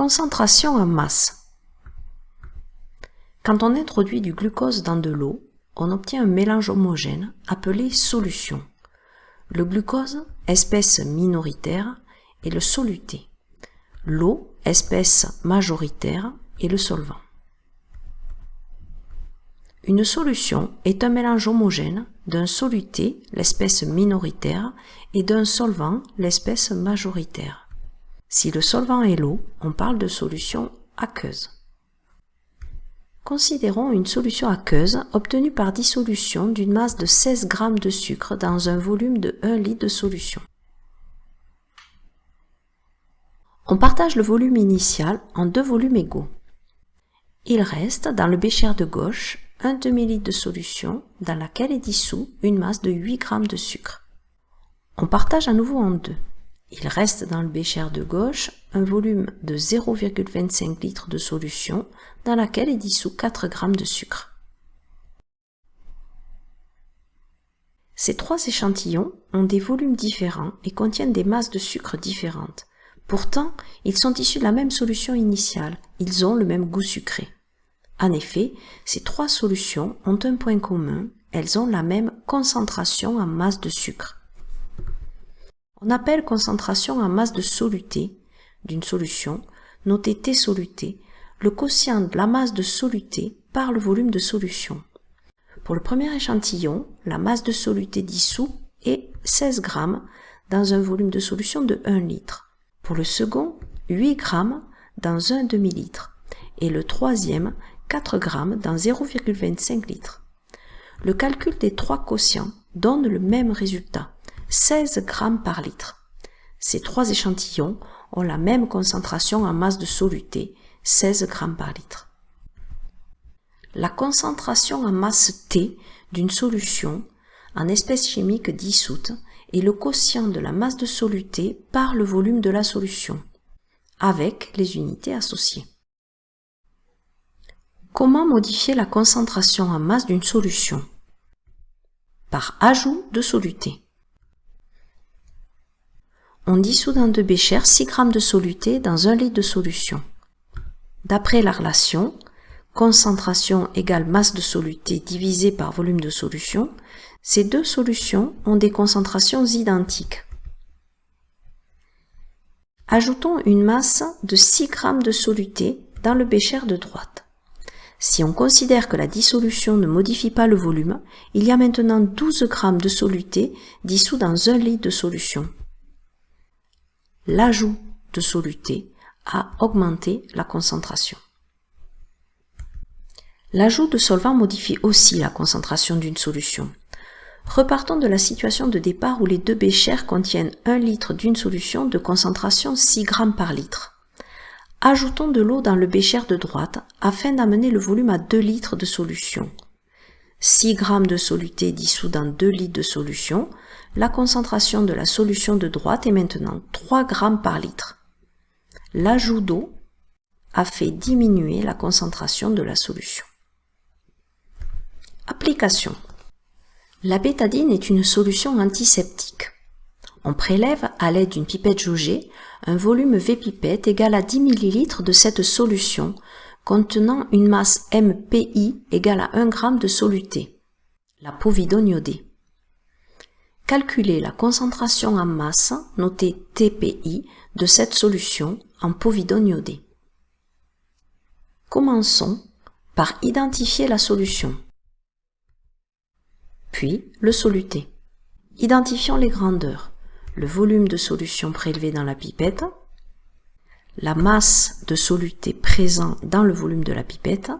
Concentration en masse. Quand on introduit du glucose dans de l'eau, on obtient un mélange homogène appelé solution. Le glucose, espèce minoritaire, est le soluté. L'eau, espèce majoritaire, est le solvant. Une solution est un mélange homogène d'un soluté, l'espèce minoritaire, et d'un solvant, l'espèce majoritaire. Si le solvant est l'eau, on parle de solution aqueuse. Considérons une solution aqueuse obtenue par dissolution d'une masse de 16 g de sucre dans un volume de 1 litre de solution. On partage le volume initial en deux volumes égaux. Il reste dans le bécher de gauche un demi-litre de solution dans laquelle est dissous une masse de 8 g de sucre. On partage à nouveau en deux. Il reste dans le bécher de gauche un volume de 0,25 litres de solution dans laquelle est dissous 4 g de sucre. Ces trois échantillons ont des volumes différents et contiennent des masses de sucre différentes. Pourtant, ils sont issus de la même solution initiale, ils ont le même goût sucré. En effet, ces trois solutions ont un point commun, elles ont la même concentration en masse de sucre. On appelle concentration en masse de soluté d'une solution, noté T soluté, le quotient de la masse de soluté par le volume de solution. Pour le premier échantillon, la masse de soluté dissous est 16 g dans un volume de solution de 1 litre. Pour le second, 8 g dans un demi-litre. Et le troisième, 4 g dans 0,25 litres. Le calcul des trois quotients donne le même résultat, 16 g par litre. Ces trois échantillons ont la même concentration en masse de soluté, 16 g par litre. La concentration en masse T d'une solution en espèce chimique dissoute est le quotient de la masse de soluté par le volume de la solution, avec les unités associées. Comment modifier la concentration en masse d'une solution? Par ajout de soluté. On dissout dans deux béchers 6 g de soluté dans 1 litre de solution. D'après la relation, concentration égale masse de soluté divisée par volume de solution, ces deux solutions ont des concentrations identiques. Ajoutons une masse de 6 g de soluté dans le bécher de droite. Si on considère que la dissolution ne modifie pas le volume, il y a maintenant 12 g de soluté dissous dans 1 litre de solution. L'ajout de soluté a augmenté la concentration. L'ajout de solvant modifie aussi la concentration d'une solution. Repartons de la situation de départ où les deux béchers contiennent 1 litre d'une solution de concentration 6 g par litre. Ajoutons de l'eau dans le bécher de droite afin d'amener le volume à 2 litres de solution. 6 g de soluté dissous dans 2 litres de solution, la concentration de la solution de droite est maintenant 3 g par litre. L'ajout d'eau a fait diminuer la concentration de la solution. Application. La bétadine est une solution antiseptique. On prélève à l'aide d'une pipette jaugée un volume V-pipette égal à 10 ml de cette solution contenant une masse MPI égale à 1 g de soluté, la povidone iodée. Calculez la concentration en masse, notée TPI, de cette solution en povidone iodée. Commençons par identifier la solution, puis le soluté. Identifions les grandeurs, le volume de solution prélevé dans la pipette, la masse de soluté présent dans le volume de la pipette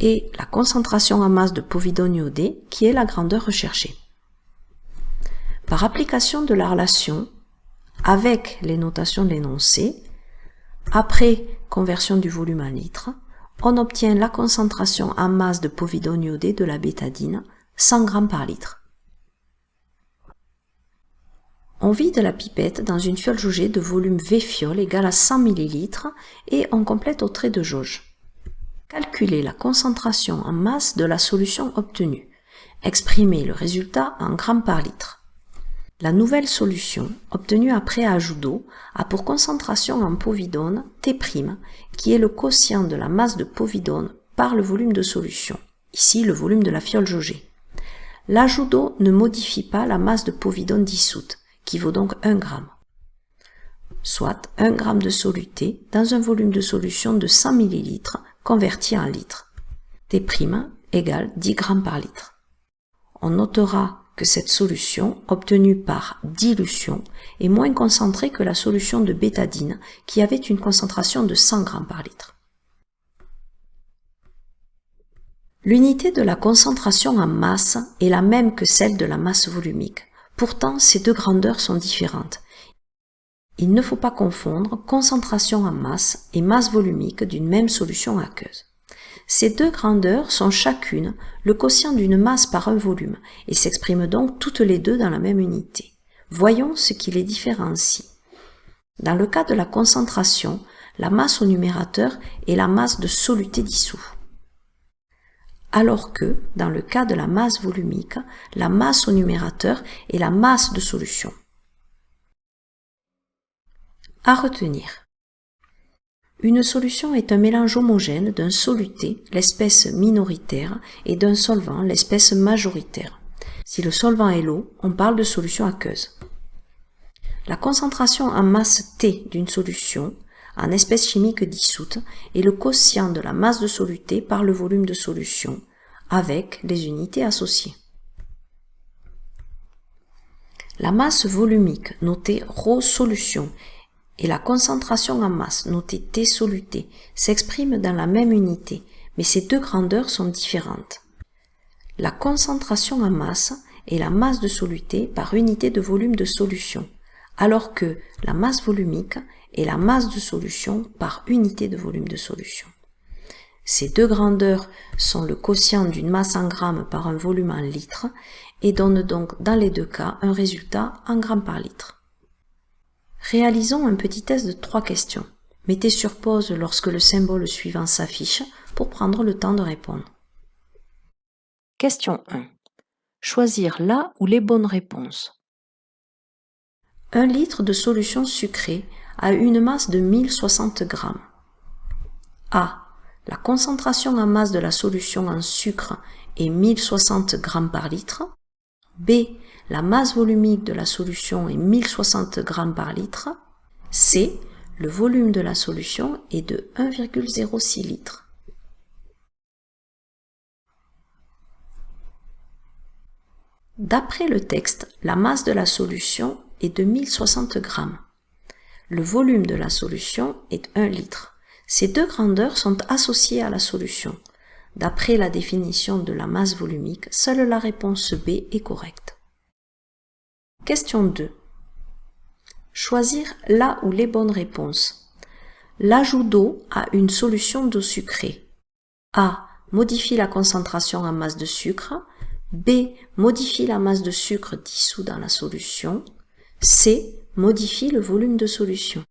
et la concentration en masse de povidone iodée qui est la grandeur recherchée. Par application de la relation avec les notations de l'énoncé, après conversion du volume en litres, on obtient la concentration en masse de povidone iodée de la bétadine, 100 g par litre. On vide la pipette dans une fiole jaugée de volume V-fiole égal à 100 ml et on complète au trait de jauge. Calculez la concentration en masse de la solution obtenue. Exprimez le résultat en grammes par litre. La nouvelle solution, obtenue après ajout d'eau, a pour concentration en povidone T', qui est le quotient de la masse de povidone par le volume de solution, ici le volume de la fiole jaugée. L'ajout d'eau ne modifie pas la masse de povidone dissoute, qui vaut donc 1 g, soit 1 g de soluté dans un volume de solution de 100 ml converti en litres. T' égale 10 g par litre. On notera que cette solution, obtenue par dilution, est moins concentrée que la solution de bétadine, qui avait une concentration de 100 g par litre. L'unité de la concentration en masse est la même que celle de la masse volumique. Pourtant, ces deux grandeurs sont différentes. Il ne faut pas confondre concentration en masse et masse volumique d'une même solution aqueuse. Ces deux grandeurs sont chacune le quotient d'une masse par un volume et s'expriment donc toutes les deux dans la même unité. Voyons ce qui les différencie. Dans le cas de la concentration, la masse au numérateur est la masse de soluté dissous. Alors que, dans le cas de la masse volumique, la masse au numérateur est la masse de solution. À retenir. Une solution est un mélange homogène d'un soluté, l'espèce minoritaire, et d'un solvant, l'espèce majoritaire. Si le solvant est l'eau, on parle de solution aqueuse. La concentration en masse T d'une solution, en espèce chimique dissoute, est le quotient de la masse de soluté par le volume de solution, avec les unités associées. La masse volumique, notée ρ solution, et la concentration en masse, notée T soluté, s'expriment dans la même unité, mais ces deux grandeurs sont différentes. La concentration en masse est la masse de soluté par unité de volume de solution, alors que la masse volumique est la masse de solution par unité de volume de solution. Ces deux grandeurs sont le quotient d'une masse en grammes par un volume en litres et donnent donc dans les deux cas un résultat en grammes par litre. Réalisons un petit test de 3 questions. Mettez sur pause lorsque le symbole suivant s'affiche pour prendre le temps de répondre. Question 1. Choisir la ou les bonnes réponses. 1 litre de solution sucrée a une masse de 1060 g. A. La concentration en masse de la solution en sucre est 1060 g par litre. B. La masse volumique de la solution est 1060 g par litre. C. Le volume de la solution est de 1,06 litres. D'après le texte, la masse de la solution est de 1060 g. Le volume de la solution est 1 litre. Ces deux grandeurs sont associées à la solution. D'après la définition de la masse volumique, seule la réponse B est correcte. Question 2. Choisir la ou les bonnes réponses. L'ajout d'eau à une solution d'eau sucrée. A. Modifie la concentration en masse de sucre. B. Modifie la masse de sucre dissous dans la solution. C. Modifie le volume de solution.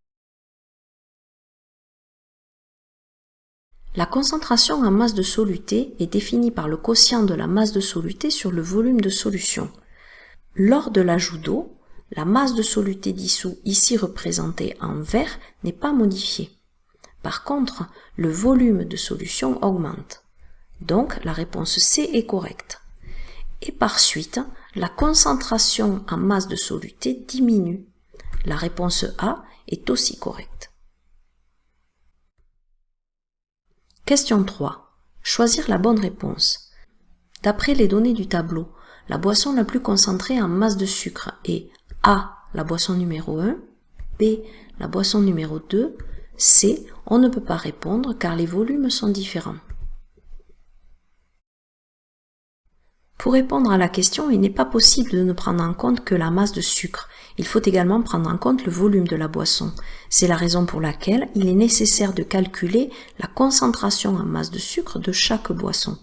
La concentration en masse de soluté est définie par le quotient de la masse de soluté sur le volume de solution. Lors de l'ajout d'eau, la masse de soluté dissous, ici représentée en vert, n'est pas modifiée. Par contre, le volume de solution augmente. Donc, la réponse C est correcte. Et par suite, la concentration en masse de soluté diminue. La réponse A est aussi correcte. Question 3. Choisir la bonne réponse. D'après les données du tableau, la boisson la plus concentrée en masse de sucre est A. La boisson numéro 1, B. La boisson numéro 2, C. On ne peut pas répondre car les volumes sont différents. Pour répondre à la question, il n'est pas possible de ne prendre en compte que la masse de sucre. Il faut également prendre en compte le volume de la boisson. C'est la raison pour laquelle il est nécessaire de calculer la concentration en masse de sucre de chaque boisson.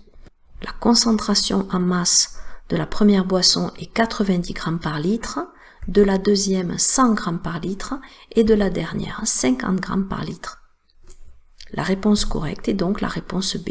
La concentration en masse de la première boisson est 90 g par litre, de la deuxième 100 g par litre et de la dernière 50 g par litre. La réponse correcte est donc la réponse B.